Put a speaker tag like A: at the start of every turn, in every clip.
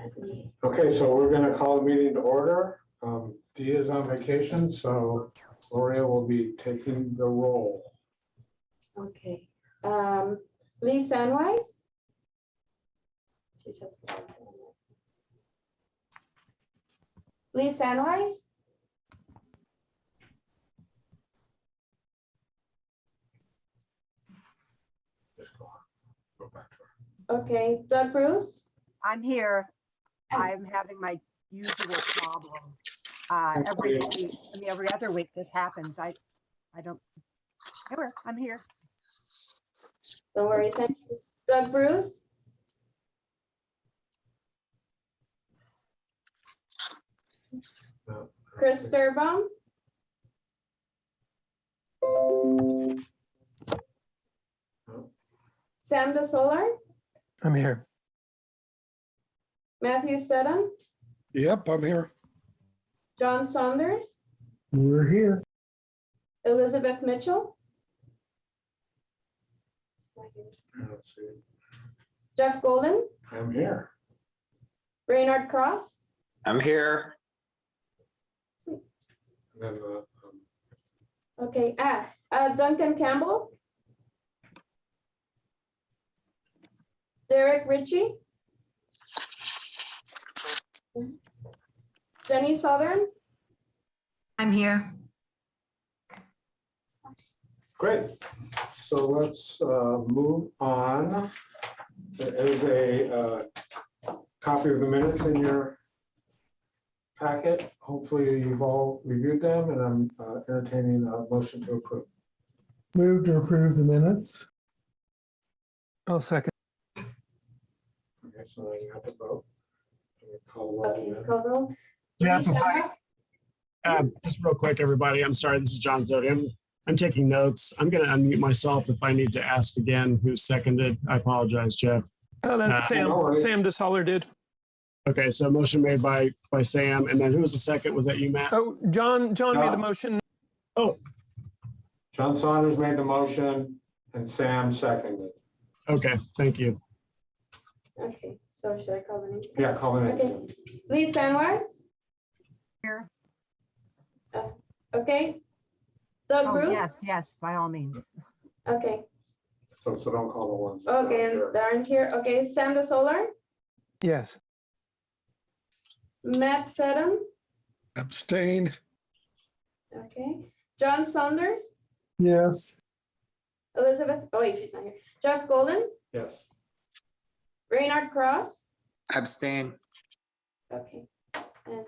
A: Okay, so we're going to call the meeting to order. Dee is on vacation, so Gloria will be taking the role.
B: Okay. Lee Sandwise? She just logged in. Lee Sandwise?
A: Just go back to her.
B: Okay. Doug Bruce?
C: I'm here. I'm having my usual problem. Every week, every other week this happens. I don't, I'm here.
B: Don't worry, thank you. Doug Bruce?
A: No.
B: Chris Sturbaum?
A: No.
B: Sam DeSolar?
D: I'm here.
B: Matthew Stedham?
E: Yep, I'm here.
B: John Saunders?
D: We're here.
B: Elizabeth Mitchell?
A: Let's see.
B: Jeff Golden?
A: I'm here.
B: Raynard Cross?
F: I'm here.
A: And then,
B: Okay, Duncan Campbell? Derek Ritchie? Jenny Southern?
G: I'm here.
A: great. So let's move on. There is a copy of the minutes in your packet. Hopefully you've all reviewed them, and I'm entertaining a motion to approve.
D: Move to approve the minutes. I'll second.
A: Okay, so now you have to vote. Call the roll
B: Okay,
A: again.
B: call roll.
E: Jeff, if
B: Lisa?
E: just real quick, everybody, I'm sorry, this is John Zodi. I'm taking notes. I'm going to unmute myself if I need to ask again who seconded. I apologize, Jeff.
D: Oh, that's
A: no
D: Sam.
A: worries.
D: Sam DeSoller did.
E: Okay, so motion made by Sam, and then who was the second? Was that you, Matt?
D: Oh, John made the
A: No.
D: motion.
E: Oh,
A: John Saunders made the motion and Sam seconded.
E: okay, thank you.
B: Okay, so should I call the name?
A: Yeah, call the name.
B: Okay. Lee Sandwise?
C: Here.
B: Okay. Doug
C: Oh,
B: Bruce?
C: yes, by all means.
B: Okay,
A: So don't call the ones. that
B: okay,
A: aren't here.
B: and they aren't here. Okay, Sam DeSolar?
D: Yes.
B: Matt Sedham?
E: Abstain.
B: Okay. John Saunders?
D: Yes.
B: Elizabeth, oh wait, she's not here. Jeff Golden?
A: Yes.
B: Raynard Cross?
F: Abstain.
B: Okay. And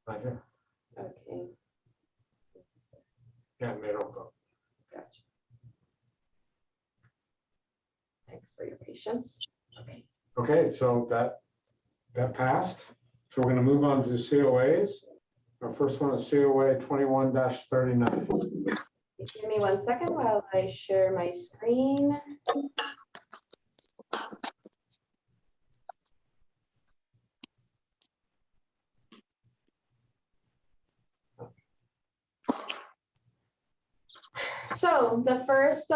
A: Not here.
B: okay,
A: Yeah, and they don't vote.
B: gotcha. Thanks for your patience. Okay.
A: Okay, so that passed. So we're going to move on to COAs. Our first one is COA 21-39.
B: Give me 1 second while I share my screen. So the first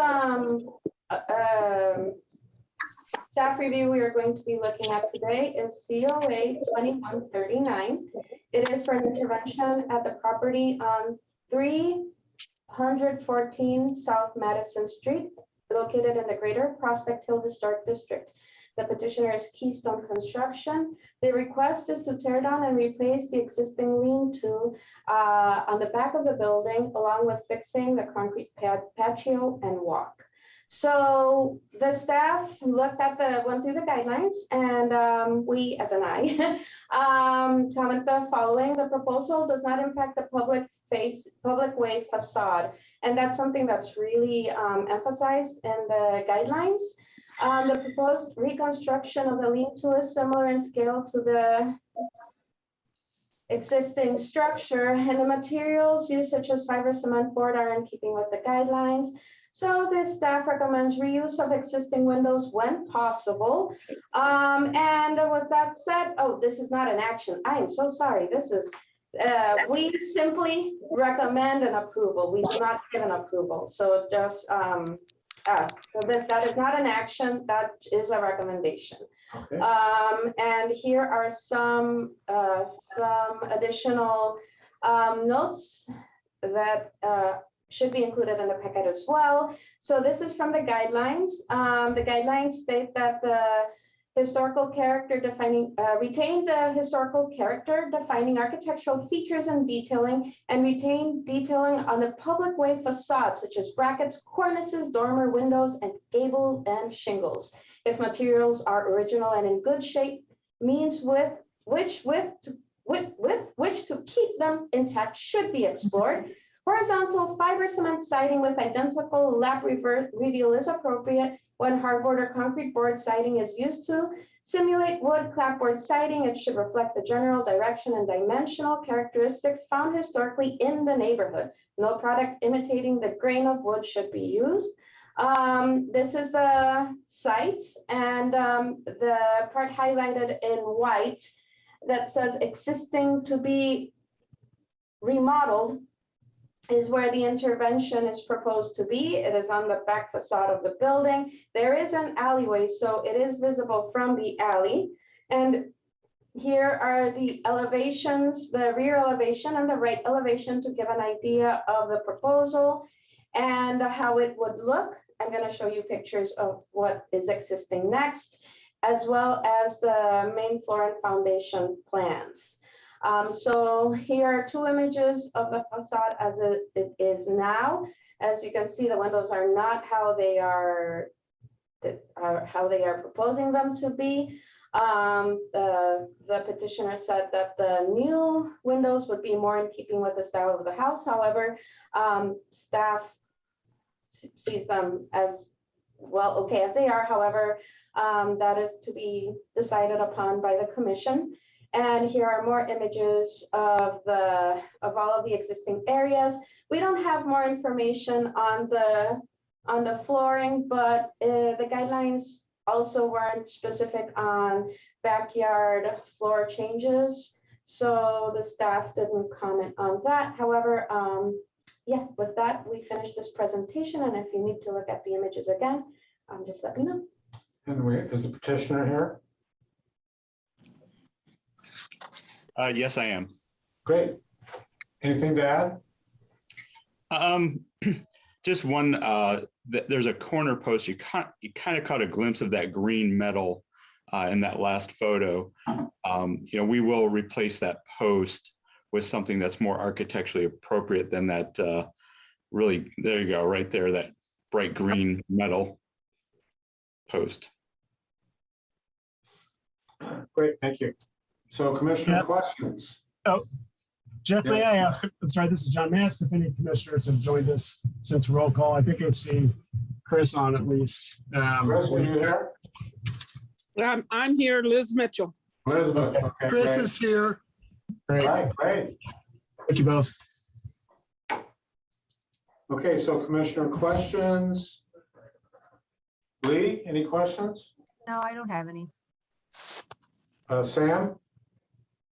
B: staff review we are going to be looking at today is COA 2139. It is for an intervention at the property on 314 South Madison Street, located in the Greater Prospect Hill Historic District. The petitioner is Keystone Construction. The request is to tear down and replace the existing lean-to on the back of the building, along with fixing the concrete patio and walk. So the staff went through the guidelines, and we, as an I, comment the following: the proposal does not impact the public way facade, and that's something that's really emphasized in the guidelines. The proposed reconstruction of the lean-to is similar in scale to the existing structure, and the materials used, such as fiber cement board, are in keeping with the guidelines. So the staff recommends reuse of existing windows when possible. And with that said, oh, this is not an action. I am so sorry. This is, we simply recommend an approval. We do not give an approval. So just, so that is not an action, that is a recommendation.
A: Okay,
B: And here are some additional notes that should be included in the packet as well. So this is from the guidelines. The guidelines state that the historical character defining, retain the historical character defining architectural features and detailing, and retain detailing on the public way facade, such as brackets, cornices, dormer windows, and gable and shingles. If materials are original and in good shape, means with which to keep them intact should be explored. Horizontal fiber cement siding with identical lap reveal is appropriate when hardboard or concrete board siding is used to simulate wood clapboard siding. It should reflect the general direction and dimensional characteristics found historically in the neighborhood. No product imitating the grain of wood should be used. This is the site, and the part highlighted in white that says existing to be remodeled is where the intervention is proposed to be. It is on the back facade of the building. There is an alleyway, so it is visible from the alley. And here are the elevations, the rear elevation and the right elevation to give an idea of the proposal and how it would look. I'm going to show you pictures of what is existing next, as well as the main floor and foundation plans. So here are two images of the facade as it is now. As you can see, the windows are not how they are proposing them to be. The petitioner said that the new windows would be more in keeping with the style of the house. However, staff sees them as well okay as they are. However, that is to be decided upon by the commission. And here are more images of all of the existing areas. We don't have more information on the flooring, but the guidelines also weren't specific on backyard floor changes. So the staff didn't comment on that. However, yeah, with that, we finished this presentation. And if you need to look at the images again, just let me know.
A: and is the petitioner here?
H: Yes, I am.
A: Great. Anything to add?
H: Just one, there's a corner post. You kind of caught a glimpse of that green metal in that last photo. We will replace that post with something that's more architecturally appropriate than that really, there you go, right there, that bright green metal post.
A: Great, thank you. So Commissioner, questions?
E: Jeff, may I ask, I'm sorry, this is John, may I ask if any commissioners have joined us since roll call? I think I've seen Chris on at least.
A: Chris, are you here?
I: I'm here, Liz Mitchell.
A: Elizabeth, okay.
D: Chris
A: great.
D: is here.
E: Great,
A: Right, great.
E: thank you both.
A: Okay, so Commissioner, questions? Lee, any questions?
C: No, I don't have any.
A: Sam?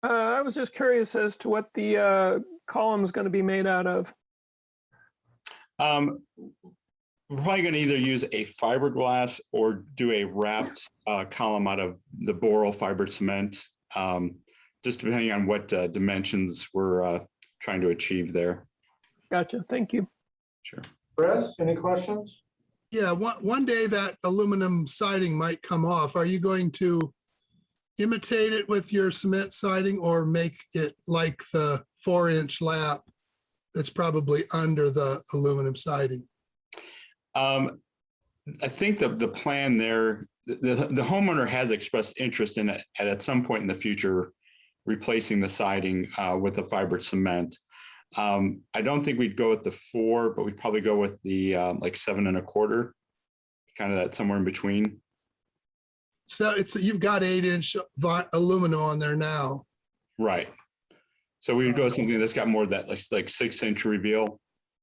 I: I was just curious as to what the column is going to be made out of.
H: We're probably going to either use a fiberglass or do a wrapped column out of the boral fiber cement, just depending on what dimensions we're trying to achieve there.
I: Gotcha. Thank you.
H: Sure.
A: Chris, any questions?
D: Yeah, one day that aluminum siding might come off. Are you going to imitate it with your cement siding or make it like the 4-inch lap that's probably under the aluminum siding?
H: I think the plan there, the homeowner has expressed interest in it at some point in the future, replacing the siding with a fiber cement. I don't think we'd go with the 4, but we'd probably go with the like 7 1/4, kind of that somewhere in between.
D: So you've got 8-inch aluminum on there now.
H: Right. So we would go with something that's got more of that like 6-inch reveal.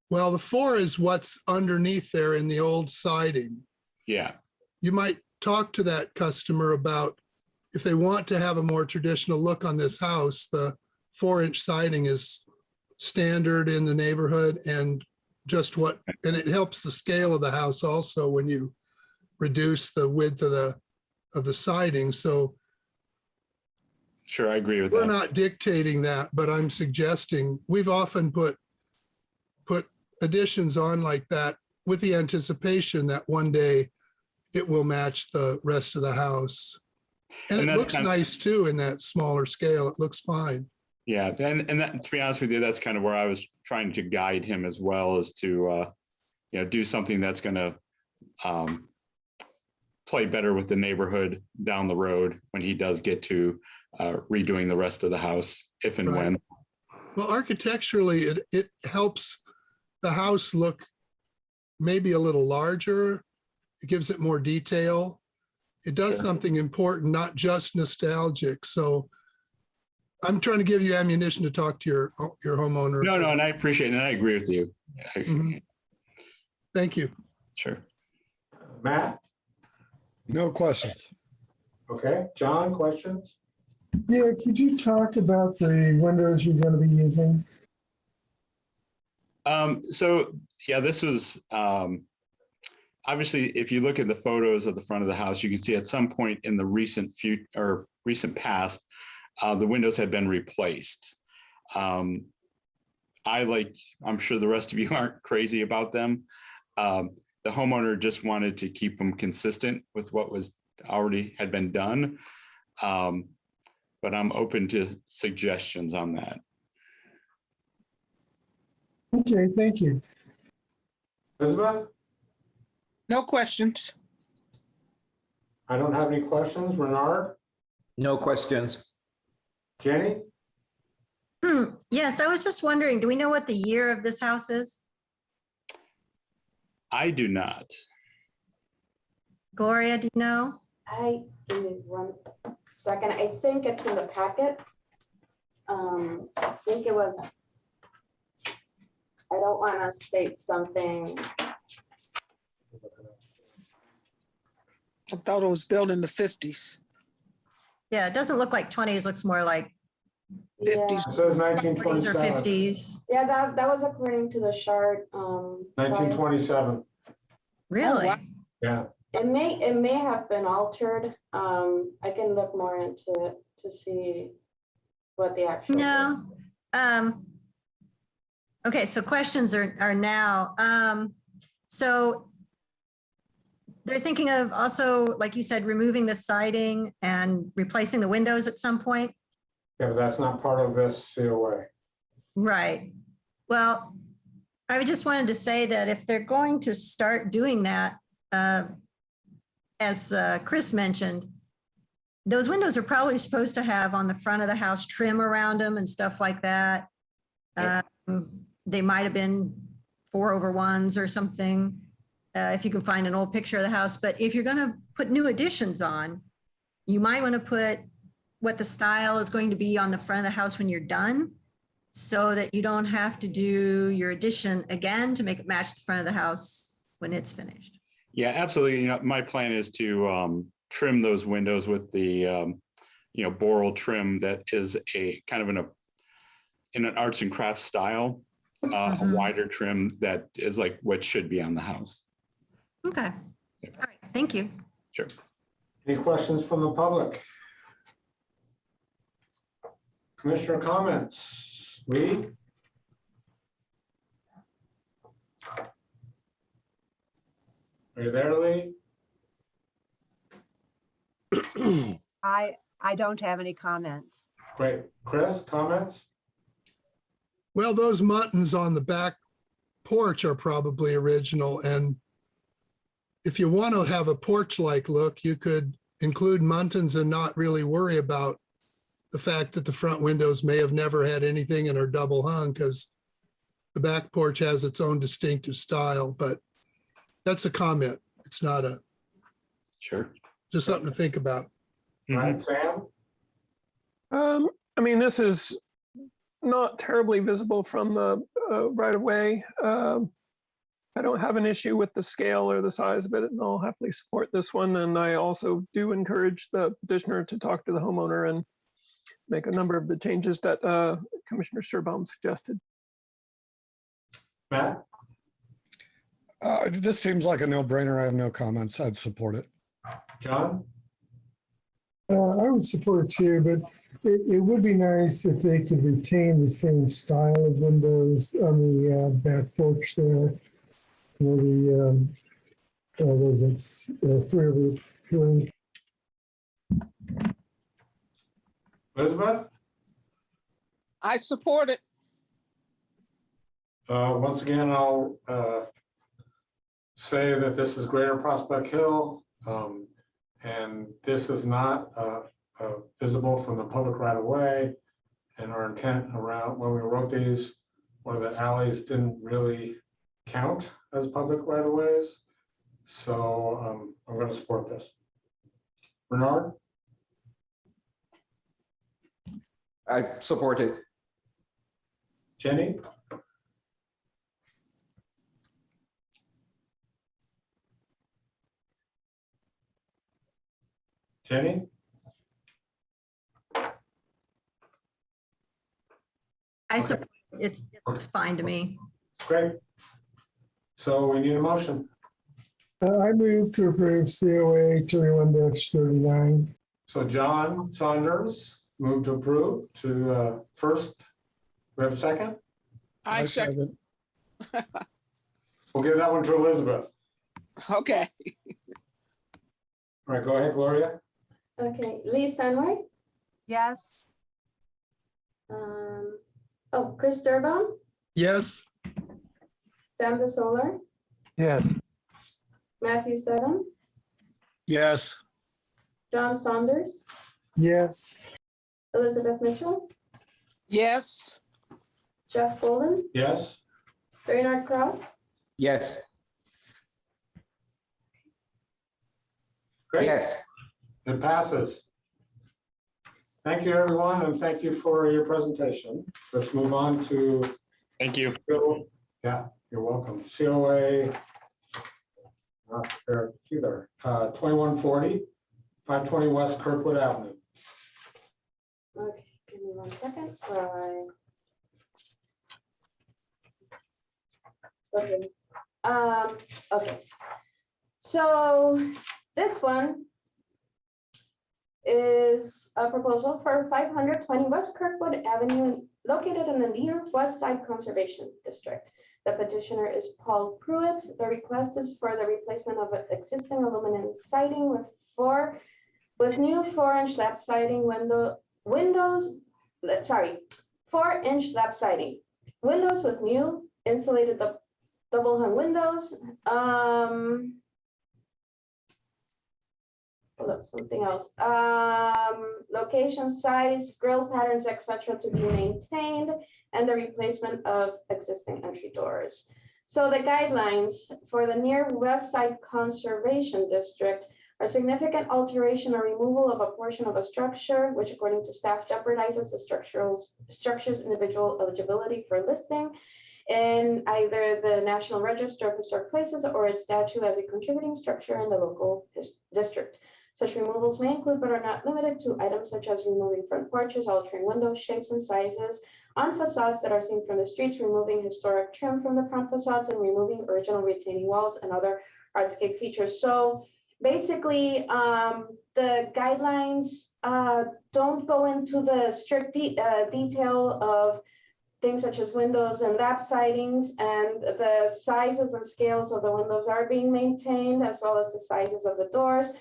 D: Well, the 4 is what's underneath there in the old siding.
H: Yeah.
D: You might talk to that customer about if they want to have a more traditional look on this house, the 4-inch siding is standard in the neighborhood and and it helps the scale of the house also when you reduce the width of the of the siding. So
H: Sure, I agree with
D: we're
H: that.
D: not dictating that, but I'm suggesting, we've often put additions on like that with the anticipation that one day it will match the rest of the house. And
H: And
D: it
H: that's
D: looks
H: kind of-
D: nice too in that smaller scale. It looks fine.
H: Yeah, and that, to be honest with you, that's kind of where I was trying to guide him as well, as to do something that's going to play better with the neighborhood down the road when he does get to redoing the rest of the house, if and
D: Right.
H: when.
D: Well, architecturally, it helps the house look maybe a little larger. It gives it more detail. It does
H: Sure.
D: something important, not just nostalgic. So I'm trying to give you ammunition to talk to your homeowner.
H: No, and I appreciate it, and I agree with you.
D: Mhm. Thank you.
H: Sure.
A: Matt?
J: No questions.
A: Okay, John, questions?
K: Yeah, could you talk about the windows you're going to be using?
H: So yeah, this was obviously, if you look at the photos of the front of the house, you can see at some point in the recent past, the windows had been replaced. I'm sure the rest of you aren't crazy about them. The homeowner just wanted to keep them consistent with what was already had been done. But I'm open to suggestions on that.
K: Okay, thank you.
A: Elizabeth?
L: No questions.
A: I don't have any questions. Renard?
F: No questions.
A: Jenny?
G: Yes, I was just wondering, do we know what the year of this house is?
H: I do not.
G: Gloria, do you know?
B: Give me 1 second. I think it's in the packet. I think it was, I don't want to state something.
L: I thought it was built in the 50s.
G: Yeah, it doesn't look like 20s, looks more like
L: 50s.
A: It says
G: 40s or
A: 1927.
G: 50s.
B: Yeah, that was according to the chart.
A: 1927,
G: Really?
L: wow.
A: yeah.
B: It may have been altered. I can look more into it to see what the actual.
G: No. Okay, so questions are now. So they're thinking of also, like you said, removing the siding and replacing the windows at some point?
A: Yeah, but that's not part of this COA.
G: Right. Well, I just wanted to say that if they're going to start doing that, as Chris mentioned, those windows are probably supposed to have on the front of the house trim around them and stuff like that.
H: Yep.
G: They might have been 4/1s or something, if you can find an old picture of the house. But if you're going to put new additions on, you might want to put what the style is going to be on the front of the house when you're done, so that you don't have to do your addition again to make it match the front of the house when it's finished.
H: Yeah, absolutely. My plan is to trim those windows with the boral trim that is a kind of in an arts and crafts style, a wider trim that is like what should be on the house.
G: Okay.
H: Yeah.
G: All right. Thank you.
H: Sure.
A: Any questions from the public? Commissioner comments? Lee? Are you there, Lee?
C: I don't have any comments.
A: Great. Chris, comments?
D: Well, those muttons on the back porch are probably original. And if you want to have a porch-like look, you could include muntins and not really worry about the fact that the front windows may have never had anything and are double hung, because the back porch has its own distinctive style. But that's a comment. It's not
H: Sure.
D: just something to think about.
A: All right, Sam?
I: I mean, this is not terribly visible from the right of way. I don't have an issue with the scale or the size of it, and I'll happily support this one. And I also do encourage the petitioner to talk to the homeowner and make a number of the changes that Commissioner Sturbaum suggested.
A: Matt?
J: This seems like a no-brainer. I have no comments. I'd support it.
A: John?
K: I would support too, but it would be nice if they could retain the same style of windows on the back porch there. Was it 3
A: Elizabeth?
L: I support it.
A: Once again, I'll say that this is Greater Prospect Hill, and this is not visible from the public right of way. And our intent around when we wrote these, one of the alleys didn't really count as public right of ways. So I'm going to support this. Bernard?
F: I support it.
A: Jenny? Jenny?
G: I support, it's fine to me.
A: Great. So we need a motion.
K: I move to approve COA 21-39.
A: So John Saunders moved to approve to first. We have a second?
L: I second.
A: We'll give that one to Elizabeth.
L: Okay.
A: All right, go ahead, Gloria.
B: Okay, Lee Sunway,
C: Yes.
B: Chris Durbin,
D: Yes,
B: Sam DeSolar,
I: Yes.
B: Matthew Seddon,
J: Yes.
B: John Saunders,
K: Yes.
B: Elizabeth Mitchell,
L: Yes.
B: Jeff Golden,
A: Yes.
B: Bernard Kraus,
F: Yes.
A: Great.
F: Yes.
A: It passes. Thank you, everyone, and thank you for your presentation. Let's move on to,
H: Thank you.
A: yeah, you're welcome. COA, not prepared either, 2140, 520 West Kirkwood Avenue.
B: okay, give me 1 second. Okay. Okay. So this one is a proposal for 520 West Kirkwood Avenue located in the Near West Side Conservation District. The petitioner is Paul Pruitt. The request is for the replacement of an existing aluminum siding with new 4-inch lap siding windows, 4-inch lap siding. Windows with new insulated double hung windows. Hold up, something else. Location, size, grill patterns, etc. to be maintained, and the replacement of existing entry doors. So the guidelines for the Near West Side Conservation District are significant alteration or removal of a portion of a structure, which according to staff jeopardizes the structure's individual eligibility for listing in either the National Register of Historic Places or its statute as a contributing structure in the local district. Such removals may include, but are not limited to, items such as removing front porches, altering window shapes and sizes on facades that are seen from the streets, removing historic trim from the front facades, and removing original retaining walls and other hardscape features. So basically, the guidelines don't go into the strict detail of things such as windows and lap sidings, and the sizes and scales of the windows are being maintained, as well as the sizes of the doors.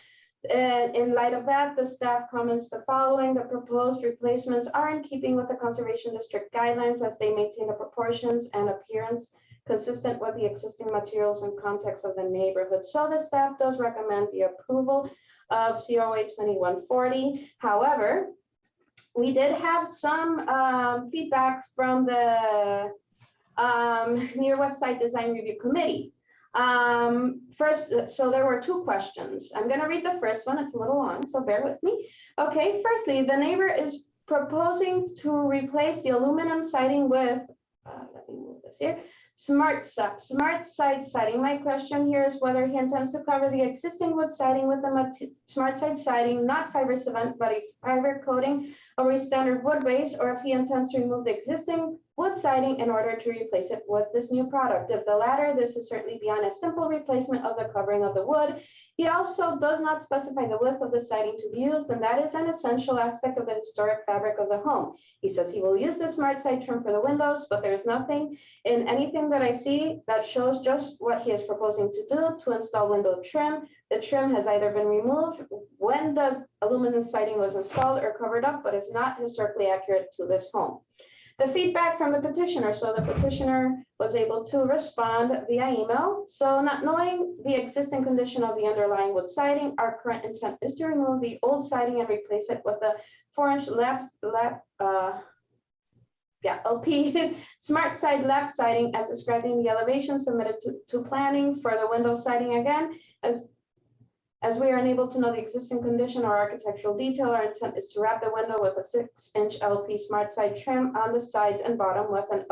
B: And in light of that, the staff comments the following: the proposed replacements are in keeping with the Conservation District guidelines as they maintain the proportions and appearance consistent with the existing materials and context of the neighborhood. So the staff does recommend the approval of COA 2140. However, we did have some feedback from the Near West Side Design Review Committee. First, so there were 2 questions. I'm going to read the first one. It's a little long, so bear with me. Okay, firstly, the neighbor is proposing to replace the aluminum siding with, let me move this here, smart side siding. My question here is whether he intends to cover the existing wood siding with the smart side siding, not fiber cement, but a fiber coating over a standard wood base, or if he intends to remove the existing wood siding in order to replace it with this new product. If the latter, this is certainly beyond a simple replacement of the covering of the wood. He also does not specify the width of the siding to be used, and that is an essential aspect of the historic fabric of the home. He says he will use the smart side trim for the windows, but there's nothing in anything that I see that shows just what he is proposing to do to install window trim. The trim has either been removed when the aluminum siding was installed or covered up, but is not historically accurate to this home. The feedback from the petitioner. So the petitioner was able to respond via email. So not knowing the existing condition of the underlying wood siding, our current intent is to remove the old siding and replace it with a 4-inch LP smart side lap siding as described in the elevation submitted to planning for the window siding. Again, as we are unable to know the existing condition or architectural detail, our intent is to wrap the window with a 6-inch LP smart side trim on the sides and bottom with an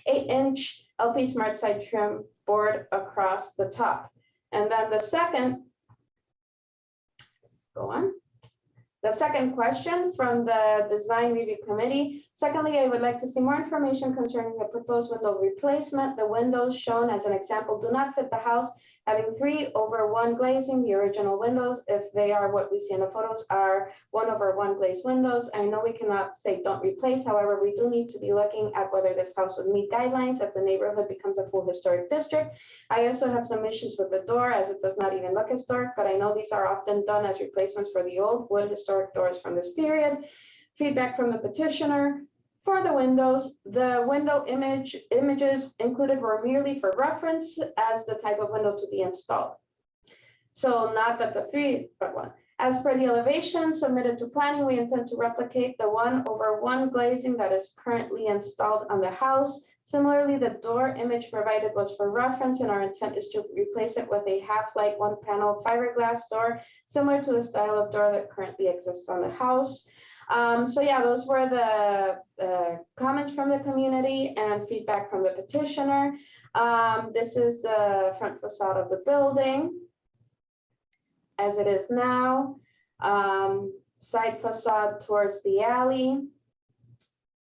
B: 8-inch LP smart side trim board across the top. And then the second, the second question from the design review committee. Secondly, I would like to see more information concerning the proposed window replacement. The windows shown as an example do not fit the house, having 3/1 glazing. The original windows, if they are what we see in the photos, are 1/1 glazed windows. I know we cannot say don't replace. However, we do need to be looking at whether this house would meet guidelines if the neighborhood becomes a full historic district. I also have some issues with the door as it does not even look historic, but I know these are often done as replacements for the old wood historic doors from this period. Feedback from the petitioner. For the windows, the window images included were merely for reference as the type of window to be installed. So not that the 3/1. As per the elevation submitted to planning, we intend to replicate the 1/1 glazing that is currently installed on the house. Similarly, the door image provided was for reference, and our intent is to replace it with a half-light 1-panel fiberglass door, similar to the style of door that currently exists on the house. So yeah, those were the comments from the community and feedback from the petitioner. This is the front facade of the building as it is now. Side facade towards the alley.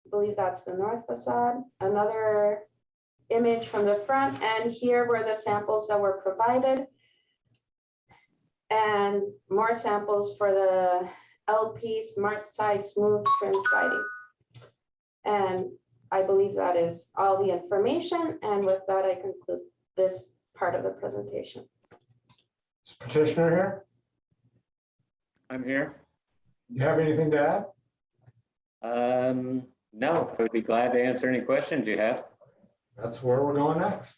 B: I believe that's the north facade. Another image from the front, and here were the samples that were provided. And more samples for the LP smart side smooth trim siding. And I believe that is all the information. And with that, I conclude this part of the presentation.
A: Is petitioner here?
M: I'm here.
A: You have anything to add?
M: No, I would be glad to answer any questions you have.
A: That's where we're going next.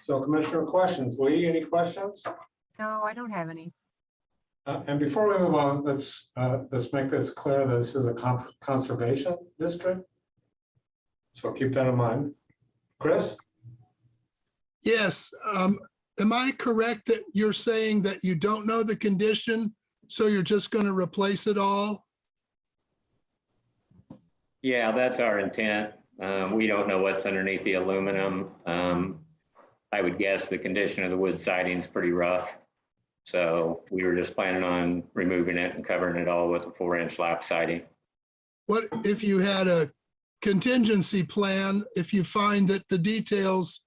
A: So commissioner questions. Lee, any questions?
C: No, I don't have any.
A: And before we move on, let's make this clear that this is a conservation district. So keep that in mind. Chris?
D: Yes. Am I correct that you're saying that you don't know the condition, so you're just going to replace it all?
M: Yeah, that's our intent. We don't know what's underneath the aluminum. I would guess the condition of the wood siding is pretty rough. So we were just planning on removing it and covering it all with a 4-inch lap siding.
D: What if you had a contingency plan, if you find that the details,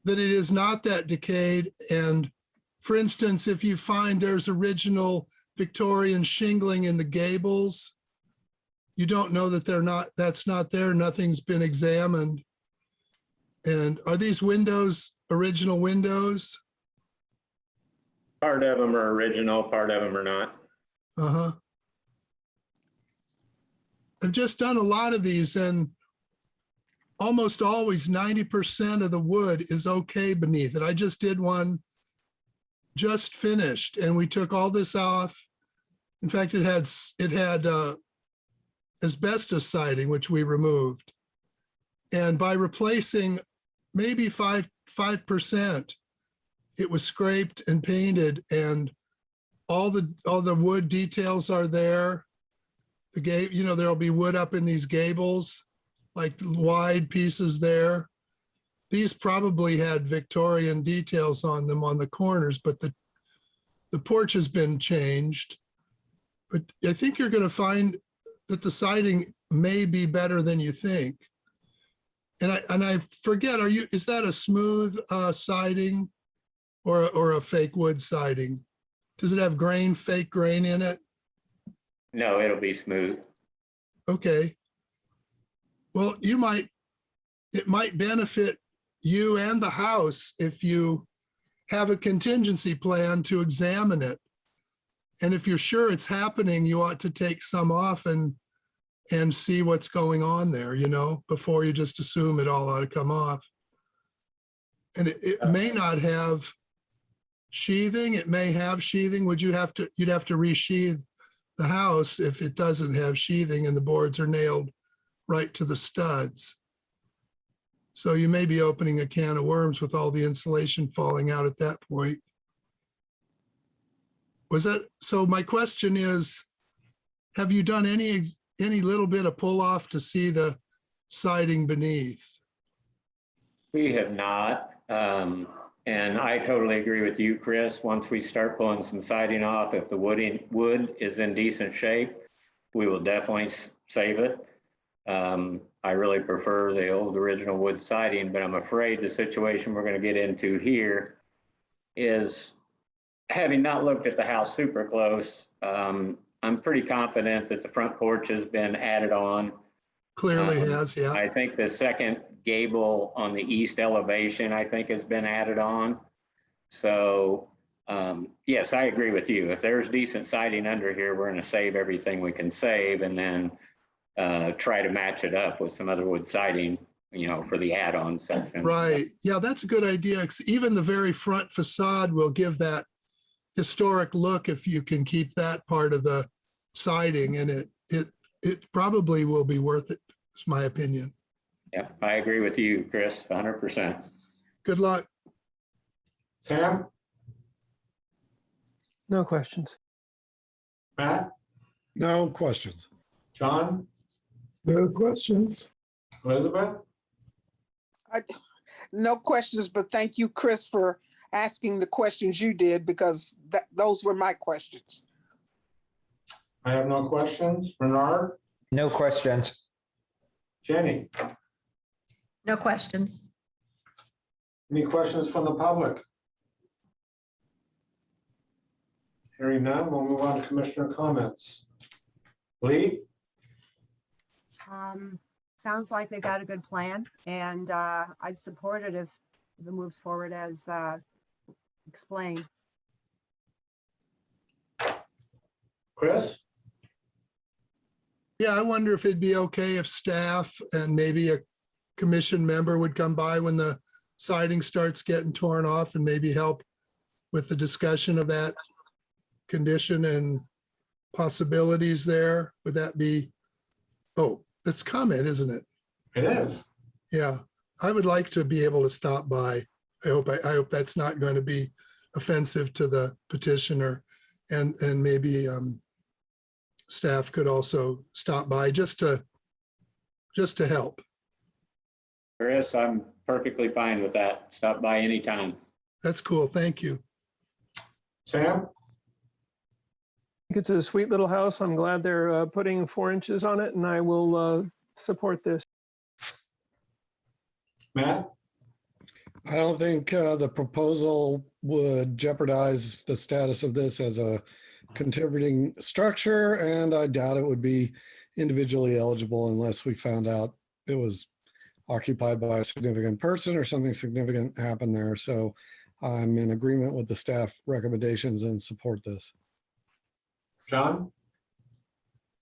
D: that it is not that decayed, and for instance, if you find there's original Victorian shingling in the gables, you don't know that that's not there, nothing's been examined. And are these windows original windows?
M: Part of them are original, part of them are not.
D: Uh-huh. I've just done a lot of these, and almost always 90% of the wood is okay beneath it. I just did one just finished, and we took all this off. In fact, it had asbestos siding, which we removed. And by replacing maybe 5%, it was scraped and painted, and all the wood details are there. The gate, there'll be wood up in these gables, like wide pieces there. These probably had Victorian details on them on the corners, but the porch has been changed. But I think you're going to find that the siding may be better than you think. And I forget, is that a smooth siding or a fake wood siding? Does it have fake grain in it?
M: No, it'll be smooth.
D: Okay. Well, it might benefit you and the house if you have a contingency plan to examine it. And if you're sure it's happening, you ought to take some off and see what's going on there, before you just assume it all ought to come off. And it may not have sheathing. It may have sheathing. You'd have to resheathe the house if it doesn't have sheathing and the boards are nailed right to the studs. So you may be opening a can of worms with all the insulation falling out at that point. So my question is, have you done any little bit of pull off to see the siding beneath?
M: We have not. And I totally agree with you, Chris. Once we start pulling some siding off, if the wood is in decent shape, we will definitely save it. I really prefer the old original wood siding, but I'm afraid the situation we're going to get into here is, having not looked at the house super close, I'm pretty confident that the front porch has been added on.
D: Clearly has, yeah.
M: I think the second gable on the east elevation, I think, has been added on. So yes, I agree with you. If there's decent siding under here, we're going to save everything we can save and then try to match it up with some other wood siding, for the add-on section.
D: Right. Yeah, that's a good idea. 'Cause even the very front facade will give that historic look if you can keep that part of the siding, and it probably will be worth it, is my opinion.
M: Yeah, I agree with you, Chris, 100%.
D: Good luck.
A: Sam,
I: No questions.
A: Matt,
J: No questions.
A: John,
K: No questions.
A: Elizabeth?
L: No questions, but thank you, Chris, for asking the questions you did, because those were my questions.
A: I have no questions. Bernard,
F: No questions.
A: Jenny,
G: No questions.
A: any questions from the public? Hearing none, we'll move on to commissioner comments. Lee?
C: Sounds like they got a good plan, and I'd support it if it moves forward as explained.
A: Chris?
D: Yeah, I wonder if it'd be okay if staff and maybe a commission member would come by when the siding starts getting torn off and maybe help with the discussion of that condition and possibilities there. Would that be, that's comment, isn't it?
A: It is.
D: Yeah, I would like to be able to stop by. I hope that's not going to be offensive to the petitioner, and maybe staff could also stop by just to help.
M: Chris, I'm perfectly fine with that. Stop by anytime.
D: That's cool. Thank you.
A: Sam?
I: It's a sweet little house. I'm glad they're putting 4 inches on it, and I will support this.
A: Matt?
J: I don't think the proposal would jeopardize the status of this as a contributing structure, and I doubt it would be individually eligible unless we found out it was occupied by a significant person or something significant happened there. So I'm in agreement with the staff recommendations and support this.
A: John?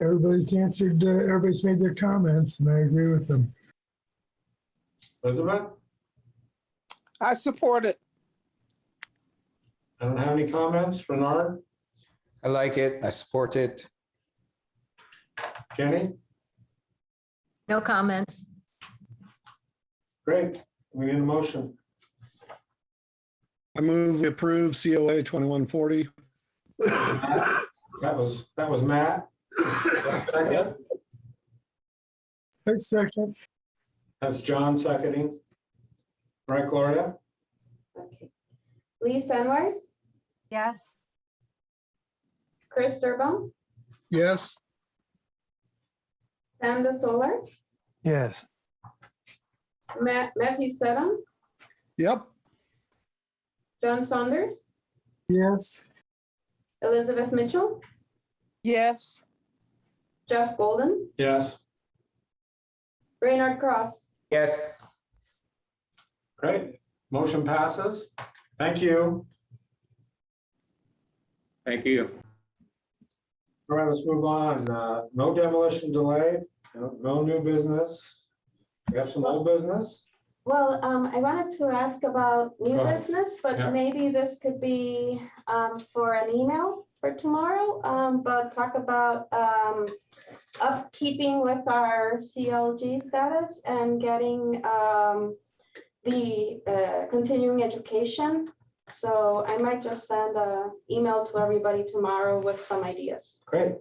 K: Everybody's answered, everybody's made their comments, and I agree with them.
A: Elizabeth?
L: I support it.
A: I don't have any comments. Bernard?
F: I like it. I support it.
A: Jenny?
G: No comments.
A: Great. We need a motion.
J: I move we approve COA 2140.
A: That was Matt. Second.
K: I second.
A: That's John seconding. Right, Gloria?
B: Okay. Lee Sandweiss,
C: Yes.
B: Chris Durbaum,
D: Yes,
B: Sam DeSolar,
I: Yes.
B: Matthew Sedum,
J: Yep.
B: John Saunders,
K: Yes.
B: Elizabeth Mitchell,
L: Yes.
B: Jeff Golden,
A: Yes.
B: Raynard Cross.
F: Yes.
A: Great. Motion passes. Thank you.
M: Thank you.
A: All right, let's move on. No demolition delay, no new business. We have some old business.
B: Well, I wanted to ask about new
A: Go ahead.
B: business, but
A: Yeah.
B: maybe this could be for an email for tomorrow. But talk about upkeeping with our CLG status and getting the continuing education. So I might just send an email to everybody tomorrow with some ideas.
A: Great.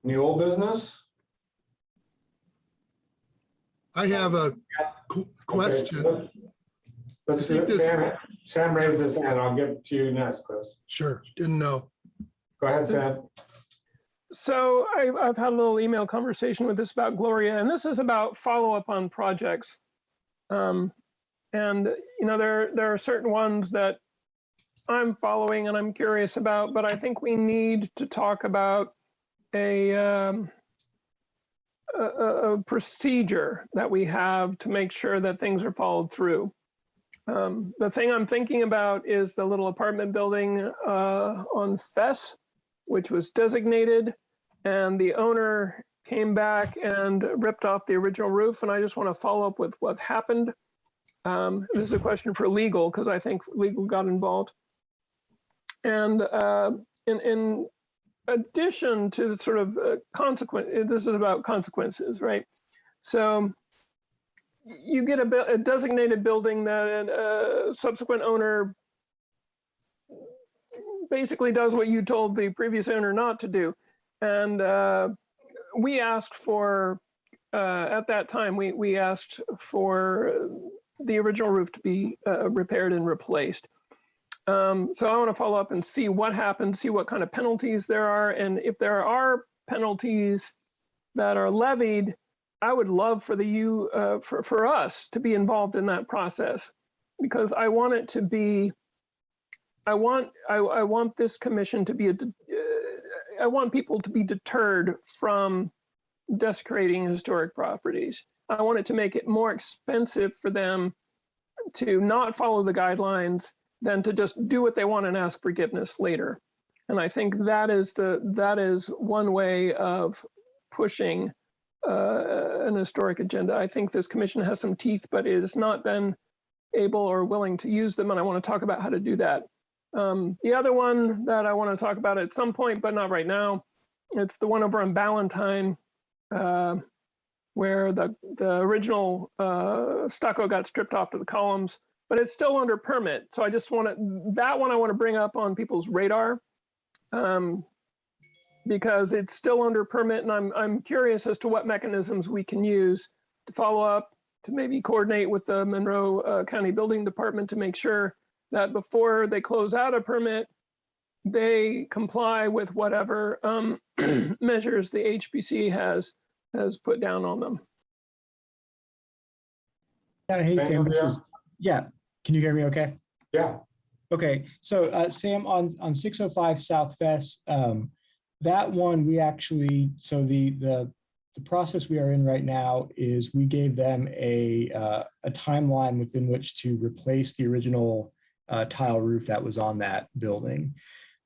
A: Any old business?
D: I have a question.
A: Okay, Let's
D: I think
A: do it.
D: this-
A: Sam raised his hand. I'll give it to you next, Chris.
D: Sure, didn't know.
A: Go ahead, Sam.
I: So I've had a little email conversation with this about Gloria, and this is about follow-up on projects. And there are certain ones that I'm following and I'm curious about, but I think we need to talk about a procedure that we have to make sure that things are followed through. The thing I'm thinking about is the little apartment building on Fess, which was designated, and the owner came back and ripped off the original roof. And I just want to follow up with what happened. This is a question for legal, because I think legal got involved. And in addition to the sort of consequence, this is about consequences, right? So you get a designated building that a subsequent owner basically does what you told the previous owner not to do. And we asked for, at that time, we asked for the original roof to be repaired and replaced. So I want to follow up and see what happened, see what kind of penalties there are. And if there are penalties that are levied, I would love for for us to be involved in that process, because I want it to be, I want this commission to be I want people to be deterred from desecrating historic properties. I want it to make it more expensive for them to not follow the guidelines than to just do what they want and ask forgiveness later. And I think that is one way of pushing an historic agenda. I think this commission has some teeth, but it has not been able or willing to use them. And I want to talk about how to do that. The other one that I want to talk about at some point, but not right now, it's the one over on Ballantyne, where the original stucco got stripped off to the columns, but it's still under permit. So I just want that one I want to bring up on people's radar, because it's still under permit, and I'm curious as to what mechanisms we can use to follow up, to maybe coordinate with the Monroe County Building Department to make sure that before they close out a permit, they comply with whatever measures the HPC has put down on them.
N: Hey, Sam, this is, yeah. Can you hear me okay?
A: Yeah.
N: Okay, so Sam, on 605 South Fest, that one we actually, so the process we are in right now is we gave them a timeline within which to replace the original tile roof that was on that building.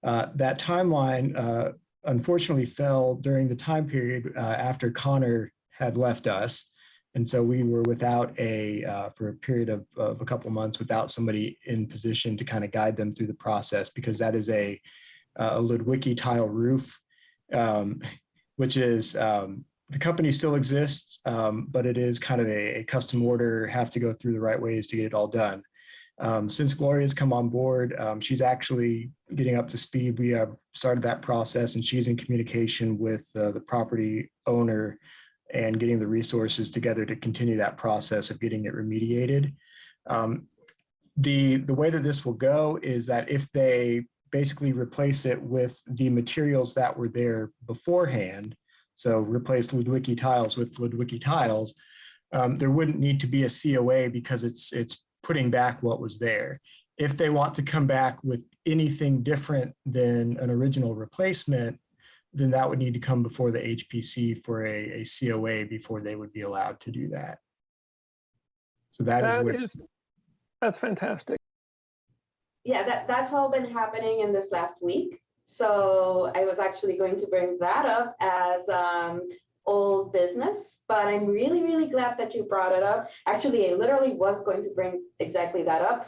N: That timeline unfortunately fell during the time period after Connor had left us. And so we were without for a period of a couple of months, without somebody in position to kind of guide them through the process, because that is a Ludwicki tile roof, which is, the company still exists, but it is kind of a custom order, have to go through the right ways to get it all done. Since Gloria's come on board, she's actually getting up to speed. We have started that process, and she's in communication with the property owner and getting the resources together to continue that process of getting it remediated. The way that this will go is that if they basically replace it with the materials that were there beforehand, so replace Ludwicki tiles with Ludwicki tiles, there wouldn't need to be a COA because it's putting back what was there. If they want to come back with anything different than an original replacement, then that would need to come before the HPC for a COA before they would be allowed to do that. So
I: That's fantastic.
B: Yeah, that's all been happening in this last week. So I was actually going to bring that up as old business, but I'm really, really glad that you brought it up. Actually, I literally was going to bring exactly that up.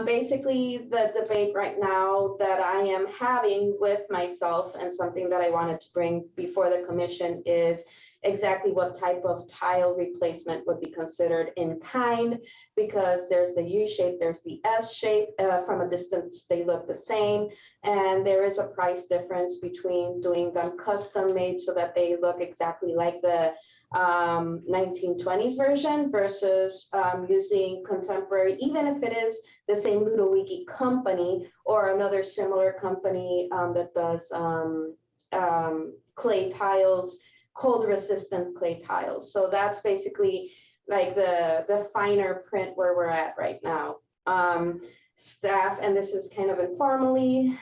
B: Basically, the debate right now that I am having with myself and something that I wanted to bring before the commission is exactly what type of tile replacement would be considered in kind, because there's the U shape, there's the S shape. From a distance, they look the same. And there is a price difference between doing them custom made so that they look exactly like the 1920s version versus using contemporary, even if it is the same Ludowici company or another similar company that does clay tiles, cold resistant clay tiles. So that's basically like the finer print where we're at right now. Staff, and this is kind of informally,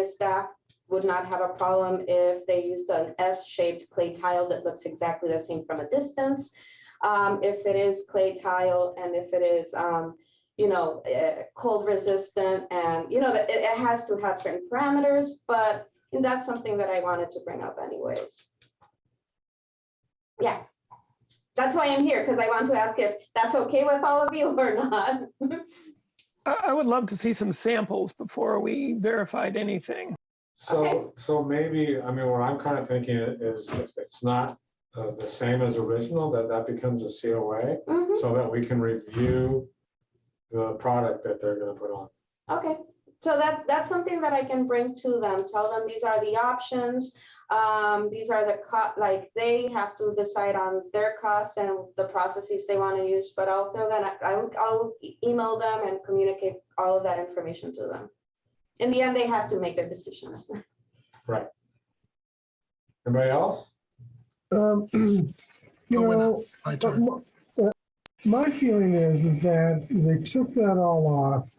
B: staff would not have a problem if they used an S-shaped clay tile that looks exactly the same from a distance. If it is clay tile and if it is, cold resistant, and it has to have certain parameters, but that's something that I wanted to bring up anyways. Yeah, that's why I'm here, because I want to ask if that's okay with all of you or not.
I: I would love to see some samples before we verified anything.
A: So maybe, I mean, what I'm kind of thinking is if it's not the same as original, that becomes a COA, so that we can review the product that they're going to put on.
B: Okay, so that's something that I can bring to them. Tell them these are the options. These are the like they have to decide on their costs and the processes they want to use. But I'll throw that. I'll email them and communicate all of that information to them. In the end, they have to make their decisions.
A: Right. Anybody else?
D: My turn.
K: My feeling is that they took that all off,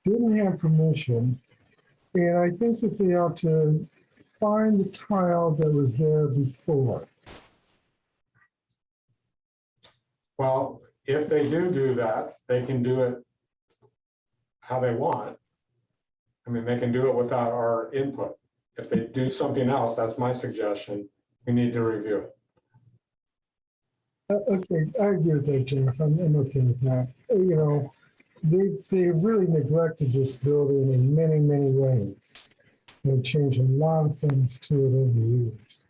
K: didn't have permission, and I think that they ought to find the tile that was there before.
A: Well, if they do that, they can do it how they want. I mean, they can do it without our input. If they do something else, that's my suggestion. We need to review it.
K: Okay, I agree with that, Jeff. I'm okay with that. They really neglected this building in many, many ways. They changed a lot of things to it over the years.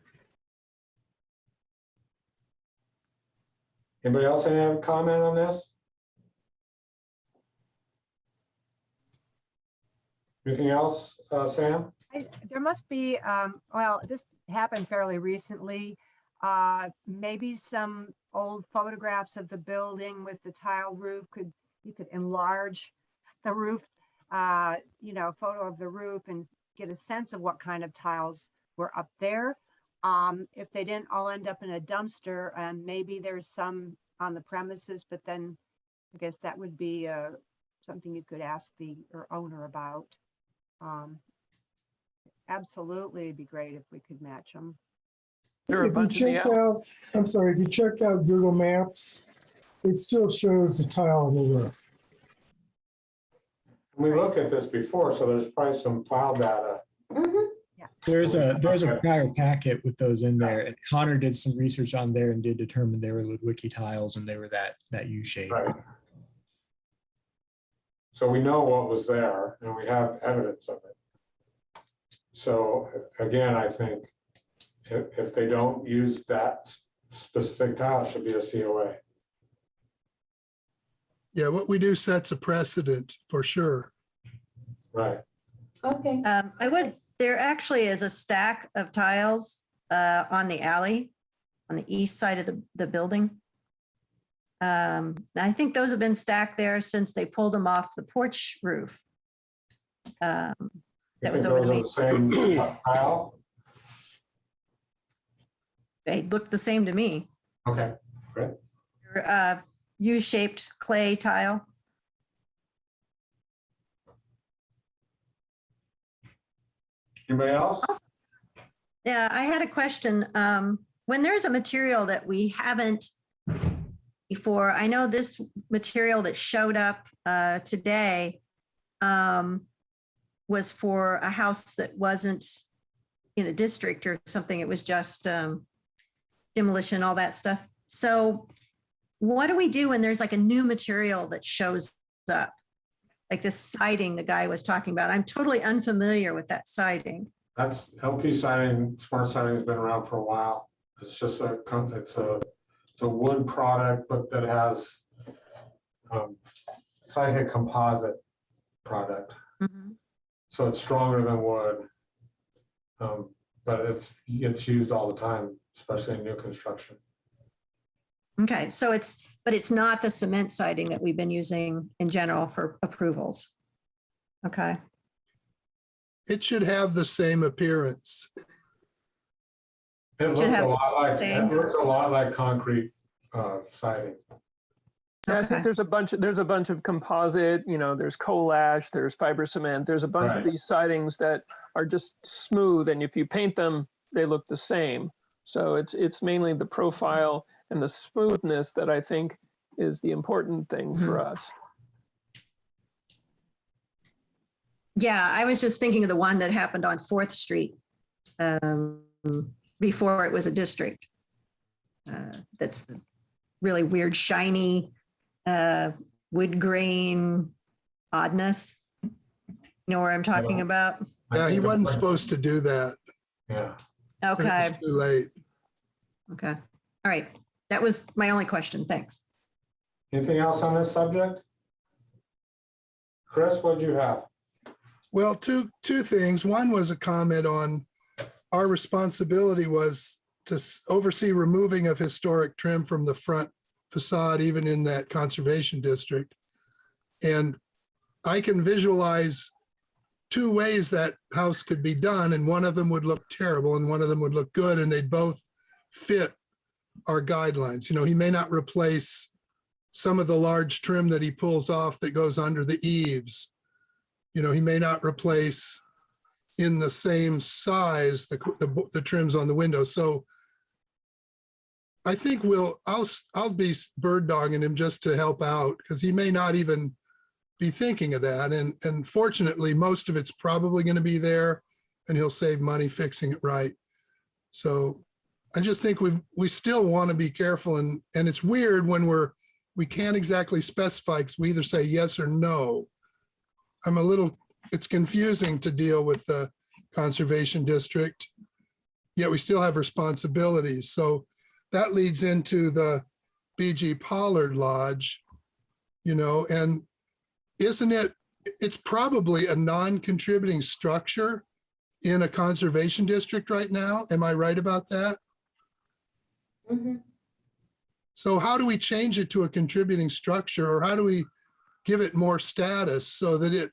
A: Anybody else have a comment on this? Anything else, Sam?
C: There must be, well, this happened fairly recently. Maybe some old photographs of the building with the tile roof you could enlarge the roof, photo of the roof and get a sense of what kind of tiles were up there. If they didn't all end up in a dumpster, and maybe there's some on the premises, but then I guess that would be something you could ask the owner about. Absolutely, it'd be great if we could match them.
K: If you check out Google Maps, it still shows the tile on the roof.
A: We looked at this before, so there's probably some file data.
C: Yeah.
N: There's a prior packet with those in there, and Connor did some research on there and did determine they were Ludwicki tiles and they were that U shape.
A: Right. So we know what was there and we have evidence of it. So again, I think if they don't use that specific tile, it should be a COA.
D: Yeah, what we do sets a precedent for sure.
A: Right.
B: Okay.
G: There actually is a stack of tiles on the alley, on the east side of the building. I think those have been stacked there since they pulled them off the porch roof. That was over the
A: same tile.
G: They looked the same to me.
A: Okay, great.
G: U-shaped clay tile.
A: Anybody else?
G: Yeah, I had a question. When there's a material that we haven't before, I know this material that showed up today was for a house that wasn't in a district or something. It was just demolition, all that stuff. So what do we do when there's like a new material that shows up? Like this siding the guy was talking about. I'm totally unfamiliar with that siding.
A: That's LP siding, smart siding has been around for a while. It's just it's a wood product, but that has it's like a composite product.
G: Mhm.
A: So it's stronger than wood. But it gets used all the time, especially in new construction.
G: Okay, so but it's not the cement siding that we've been using in general for approvals. Okay,
D: It should have the same appearance.
A: It looks
G: Should have
A: a lot like,
G: same-
A: it looks a lot like concrete siding.
I: Yeah, I
G: Okay.
I: think there's a bunch of composite, there's coal ash, there's fiber cement, there's a bunch of
A: Right.
I: these sidings that are just smooth, and if you paint them, they look the same. So it's mainly the profile and the smoothness that I think is the important thing for us.
G: yeah, I was just thinking of the one that happened on 4th Street before it was a district. That's the really weird, shiny wood grain oddness. You know where I'm talking about?
D: Yeah, he wasn't supposed to do that.
A: Yeah.
G: Okay,
D: It's too late.
G: okay. All right. That was my only question. Thanks.
A: Anything else on this subject? Chris, what'd you have?
D: Well, two things. One was a comment on our responsibility was to oversee removing of historic trim from the front facade, even in that conservation district. And I can visualize two ways that house could be done, and one of them would look terrible and one of them would look good, and they'd both fit our guidelines. He may not replace some of the large trim that he pulls off that goes under the eaves. He may not replace in the same size the trims on the windows. So I think I'll be bird dogging him just to help out, because he may not even be thinking of that. And fortunately, most of it's probably going to be there, and he'll save money fixing it right. So I just think we still want to be careful, and it's weird when we can't exactly specify, because we either say yes or no. It's confusing to deal with the conservation district, yet we still have responsibilities. So that leads into the Bg Pollard Lodge, and it's probably a non-contributing structure in a conservation district right now. Am I right about that?
B: Mhm.
D: So how do we change it to a contributing structure, or how do we give it more status so that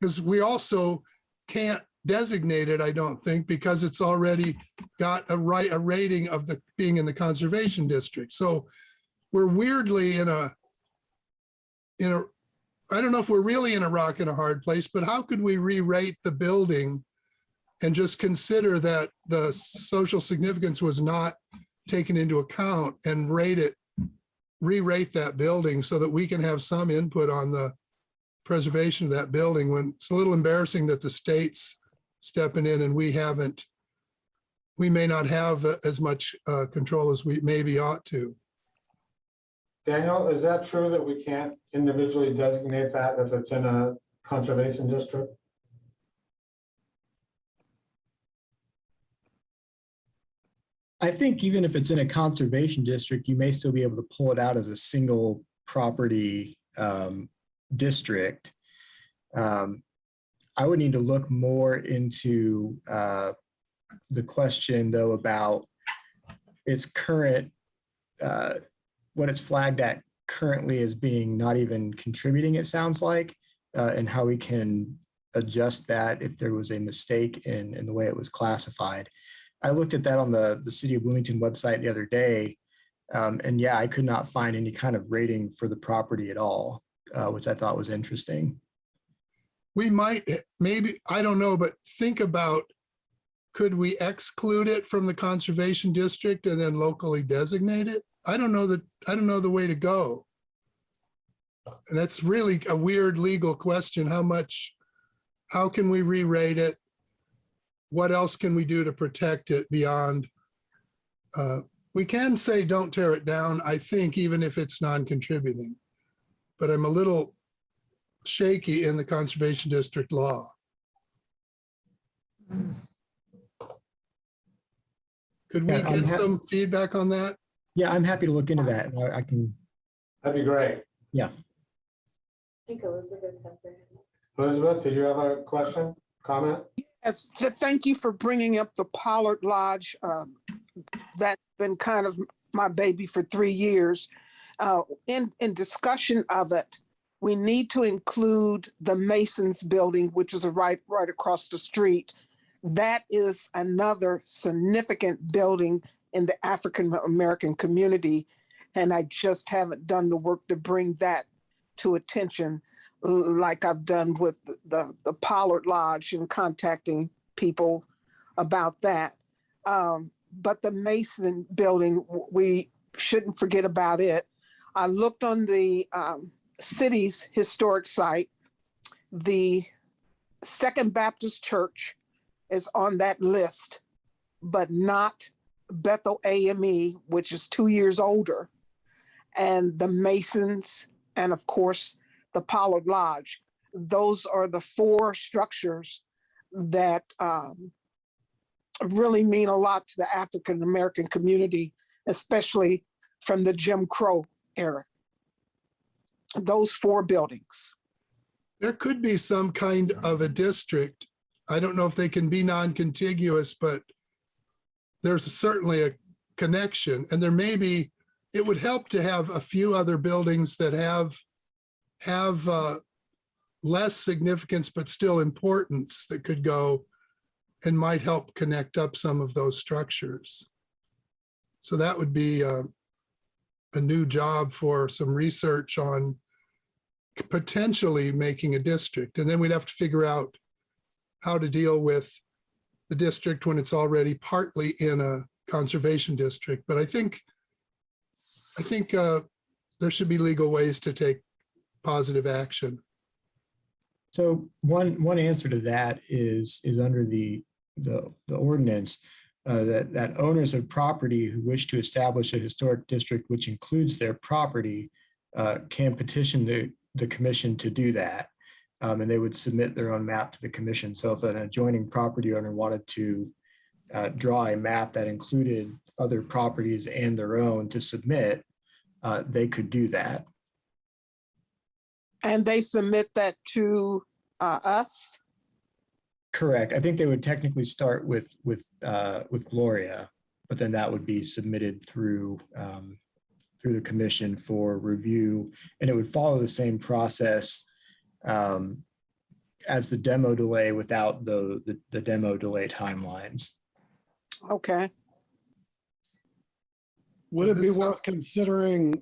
D: because we also can't designate it, I don't think, because it's already got a rating of being in the conservation district. So we're weirdly in a, I don't know if we're really in a rock and a hard place, but how could we re-rate the building and just consider that the social significance was not taken into account and re-rate that building so that we can have some input on the preservation of that building, when it's a little embarrassing that the state's stepping in and we may not have as much control as we maybe ought to.
A: Daniel, is that true that we can't individually designate that if it's in a conservation district?
N: I think even if it's in a conservation district, you may still be able to pull it out as a single property district. I would need to look more into the question, though, about its current, what it's flagged at currently as being not even contributing, it sounds like, and how we can adjust that if there was a mistake in the way it was classified. I looked at that on the City of Bloomington website the other day, And yeah, I could not find any kind of rating for the property at all, which I thought was interesting.
D: We might, maybe, I don't know, but think about, could we exclude it from the conservation district and then locally designate it? I don't know the way to go. And that's really a weird legal question. How can we re-rate it? What else can we do to protect it beyond? We can say, don't tear it down, I think, even if it's non-contributing. But I'm a little shaky in the conservation district law. Could we
N: Yeah,
D: get some feedback on that?
N: Yeah, I'm happy to look into that. I can.
A: That'd be great.
N: Yeah.
B: I think Elizabeth has her hand up.
A: Elizabeth, did you have a question, comment?
L: Yes, thank you for bringing up the Pollard Lodge. That's been kind of my baby for 3 years. In discussion of it, we need to include the Masons building, which is right across the street. That is another significant building in the African American community. And I just haven't done the work to bring that to attention like I've done with the Pollard Lodge and contacting people about that. But the Mason building, we shouldn't forget about it. I looked on the city's historic site. The Second Baptist Church is on that list, but not Bethel AME, which is 2 years older, and the Masons, and of course, the Pollard Lodge. Those are the 4 structures that really mean a lot to the African American community, especially from the Jim Crow era. Those 4 buildings.
D: There could be some kind of a district. I don't know if they can be non-contiguous, but there's certainly a connection. And there may be, it would help to have a few other buildings that have less significance, but still importance that could go and might help connect up some of those structures. So that would be a new job for some research on potentially making a district. And then we'd have to figure out how to deal with the district when it's already partly in a conservation district. But I think there should be legal ways to take positive action.
N: So one answer to that is under the ordinance that owners of property who wish to establish a historic district which includes their property can petition the commission to do that. And they would submit their own map to the commission. So if an adjoining property owner wanted to draw a map that included other properties and their own to submit, they could do that.
L: And they submit that to us?
N: Correct. I think they would technically start with Gloria, but then that would be submitted through the commission for review, and it would follow the same process as the demo delay without the demo delay timelines.
L: Okay.
J: Would it be worth considering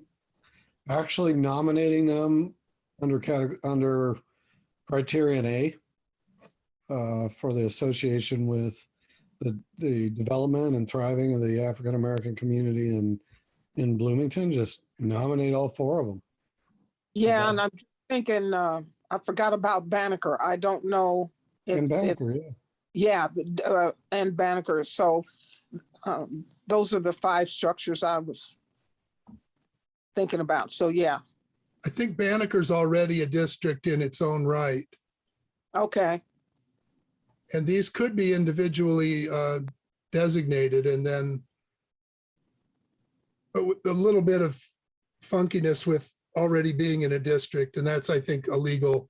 J: actually nominating them under criterion A for the association with the development and thriving of the African American community in Bloomington? Just nominate all 4 of them.
L: Yeah, and I'm thinking, I forgot about Banneker. I don't know.
J: And Banneker, yeah.
L: Yeah, and Banneker. So those are the 5 structures I was thinking about. So yeah.
D: I think Banneker's already a district in its own right.
L: Okay.
D: And these could be individually designated, and then but with a little bit of funkiness with already being in a district. And that's, I think, a legal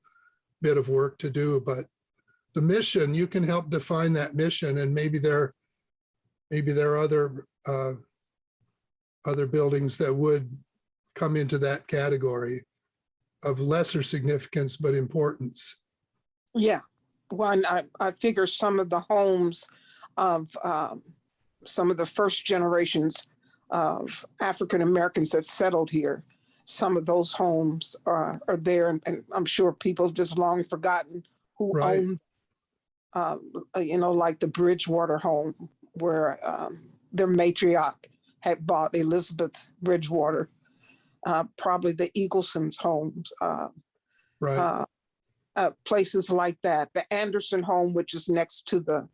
D: bit of work to do. But the mission, you can help define that mission, and maybe there are other buildings that would come into that category of lesser significance but importance.
L: Yeah. One, I figure some of the homes of some of the first generations of African Americans that settled here. Some of those homes are there, and I'm sure people have just long forgotten who
D: Right.
L: owned, like the Bridgewater home where their matriarch had bought, Elizabeth Bridgewater, probably the Eaglesons homes,
D: Right.
L: places like that. The Anderson home, which is next to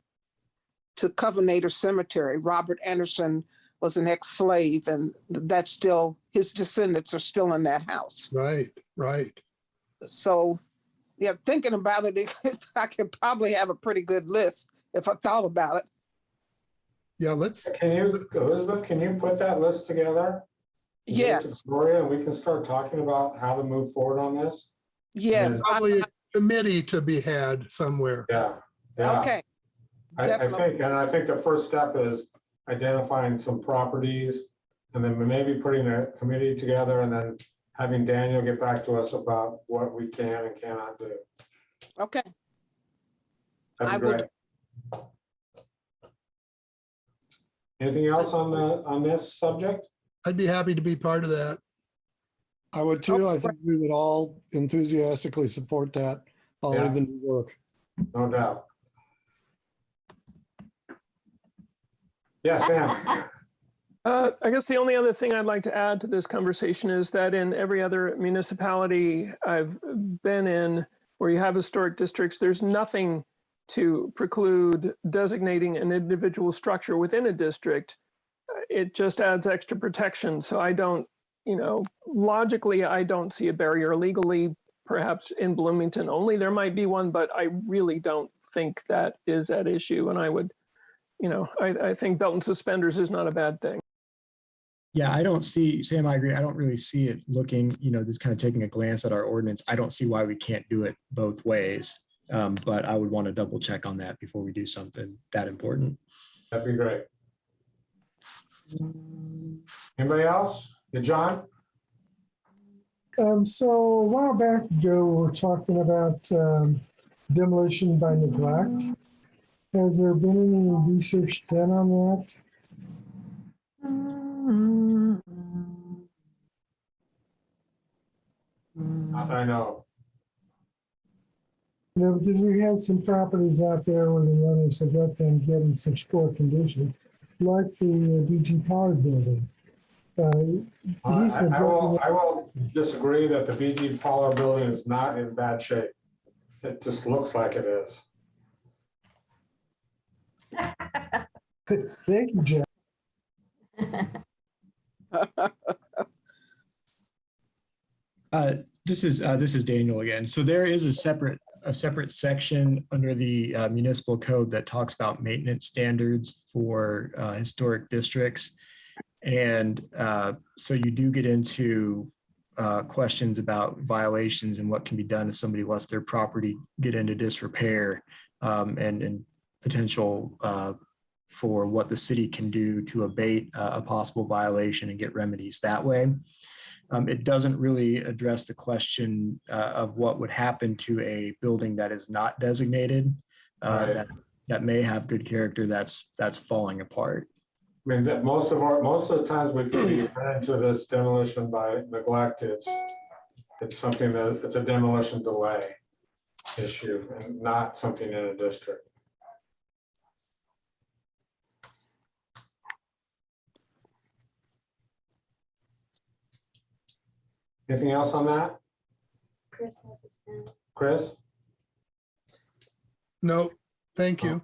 L: Covenator Cemetery. Robert Anderson was an ex-slave, and that's still, his descendants are still in that house.
D: Right. Right.
L: So, yeah, thinking about it, I could probably have a pretty good list if I thought about it.
D: Yeah. Let's.
A: Elizabeth, can you put that list together? And give it to
L: Yes,
A: Gloria, and we can start talking about how to move forward on this.
L: yes.
D: Probably a committee to be had somewhere.
A: Yeah. Yeah.
L: Okay,
A: I
L: definitely.
A: think the first step is identifying some properties and then maybe putting a committee together and then having Daniel get back to us about what we can and cannot do.
L: Okay,
A: That'd
L: I
A: be
L: will
A: great. Anything else on this subject?
D: I'd be happy to be part of that.
J: I would too. I think we would all enthusiastically support that. I'll
A: Yeah.
J: even do work.
A: No doubt. Yeah, Sam.
I: I guess the only other thing I'd like to add to this conversation is that in every other municipality I've been in where you have historic districts, there's nothing to preclude designating an individual structure within a district. It just adds extra protection. So I don't, logically, I don't see a barrier. Legally, perhaps in Bloomington only there might be one, but I really don't think that is at issue. And I would, I think belt and suspenders is not a bad thing.
N: Yeah, I don't see, Sam, I agree. I don't really see it looking, just kind of taking a glance at our ordinance. I don't see why we can't do it both ways. But I would want to double check on that before we do something that important.
A: That'd be great. Anybody else? Yeah, John?
K: So a while back ago, we were talking about demolition by neglect. Has there been any research done on that?
A: Not that I know.
K: Because we had some properties out there where the owners have let them get in such poor condition, like the Bg Pollard building.
A: I will disagree that the Bg Pollard building is not in bad shape. It just looks like it is.
K: Thank you, Jeff.
N: This is Daniel again. So there is a separate section under the municipal code that talks about maintenance standards for historic districts. And so you do get into questions about violations and what can be done if somebody lets their property get into disrepair, and potential for what the city can do to abate a possible violation and get remedies that way. It doesn't really address the question of what would happen to a building that is not designated,
A: Right.
N: that may have good character that's falling apart.
A: I mean, that most of the times we run into this demolition by neglect, it's something that it's a demolition delay issue and not something in a district. Anything else on that?
B: Chris has his hand.
A: Chris,
D: No, thank you.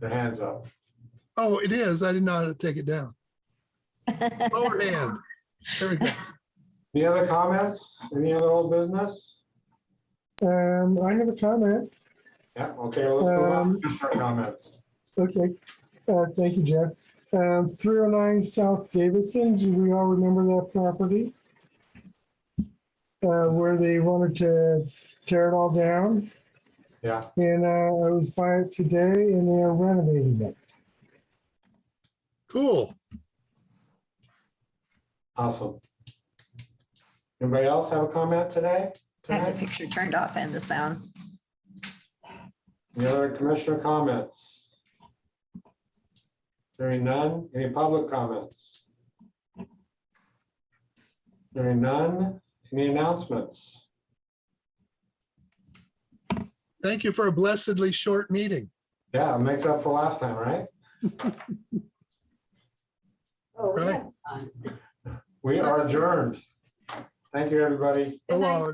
A: your hand's up.
D: Oh, it is. I didn't know how to take it down. Lower hand. There we go.
A: Any other comments? Any other old business?
K: I have a comment.
A: Yeah, okay, let's move on to our comments.
K: Okay, thank you, Jeff. 309 South Davison, do we all remember that property? Where they wanted to tear it all down?
A: Yeah,
K: And I was by it today and they are renovating it.
D: Cool.
A: awesome. Anybody else have a comment today?
G: I have the
A: Tonight?
G: picture turned off and the sound.
A: Any other commissioner comments? Hearing none, any public comments? Hearing none. Any announcements?
D: Thank you for a blessedly short meeting.
A: Yeah, it makes up for last time, right?
B: Oh,
D: Right.
B: yeah.
A: We are adjourned. Thank you, everybody.
B: Good night.
D: Hello.